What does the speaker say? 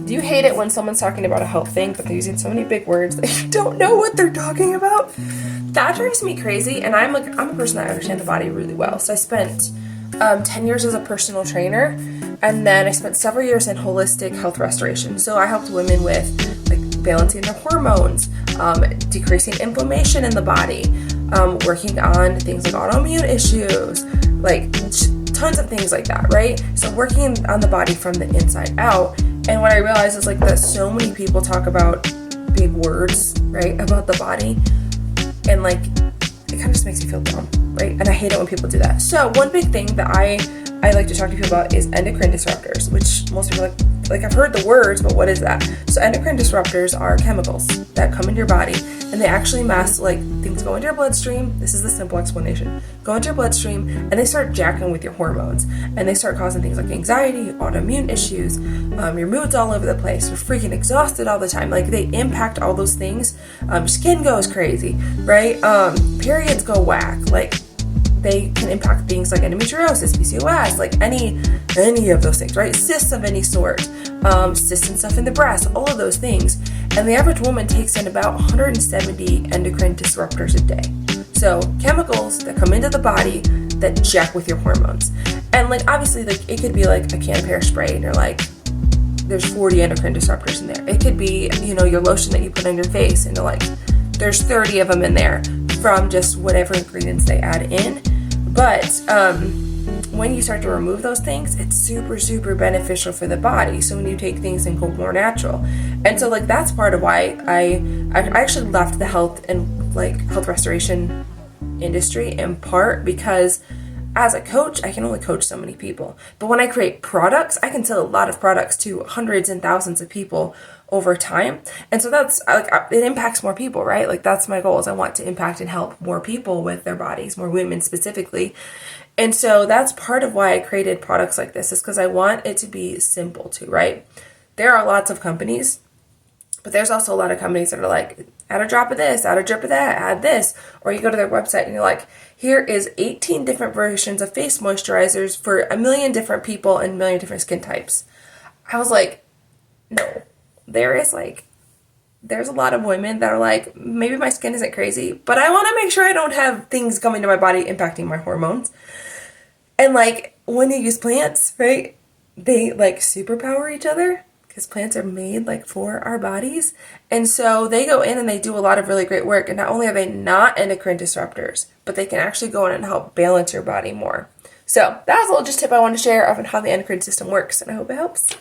Do you hate it when someone's talking about a health thing, but they're using so many big words that you don't know what they're talking about? That drives me crazy, and I'm a person that understands the body really well. So I spent 10 years as a personal trainer, and then I spent several years in holistic health restoration. So I helped women with like balancing their hormones, decreasing inflammation in the body, working on things like autoimmune issues, like tons of things like that, right? So working on the body from the inside out. And what I realized is like that so many people talk about big words, right, about the body, and like it kind of just makes me feel dumb, right? And I hate it when people do that. So one big thing that I like to talk to people about is endocrine disruptors, which most people like I've heard the words, but what is that? So endocrine disruptors are chemicals that come into your body, and they actually mess, like things go into your bloodstream. This is the simple explanation. Go into your bloodstream and they start jacking with your hormones, and they start causing things like anxiety, autoimmune issues, your mood's all over the place, you're freaking exhausted all the time. Like they impact all those things. Your skin goes crazy, right? Periods go whack. Like they can impact things like endometriosis, PCOS, like any of those things, right? Cysts of any sort, cysts and stuff in the breast, all of those things. And the average woman takes in about 170 endocrine disruptors a day. So chemicals that come into the body that jack with your hormones. And like obviously like it could be like a can of hairspray and you're like, there's 40 endocrine disruptors in there. It could be, your lotion that you put on your face and you're like, there's 30 of them in there from just whatever ingredients they add in. But when you start to remove those things, it's super, super beneficial for the body. So when you take things and go more natural. And so like that's part of why I actually left the health and like health restoration industry in part because as a coach, I can only coach so many people. But when I create products, I can sell a lot of products to hundreds and thousands of people over time. And so that's like, it impacts more people, right? Like that's my goal is I want to impact and help more people with their bodies, more women specifically. And so that's part of why I created products like this is because I want it to be simple too, right? There are lots of companies, but there's also a lot of companies that are like, add a drop of this, add a drip of that, add this. Or you go to their website and you're like, here is 18 different versions of face moisturizers for 1 million different people and 1 million different skin types. I was like, no. There's a lot of women that are like, maybe my skin isn't crazy, but I want to make sure I don't have things coming to my body impacting my hormones. And like when you use plants, right, they like superpower each other because plants are made like for our bodies. And so they go in and they do a lot of really great work. And not only are they not endocrine disruptors, but they can actually go in and help balance your body more. So that was a little just tip I wanted to share of how the endocrine system works, and I hope it helps.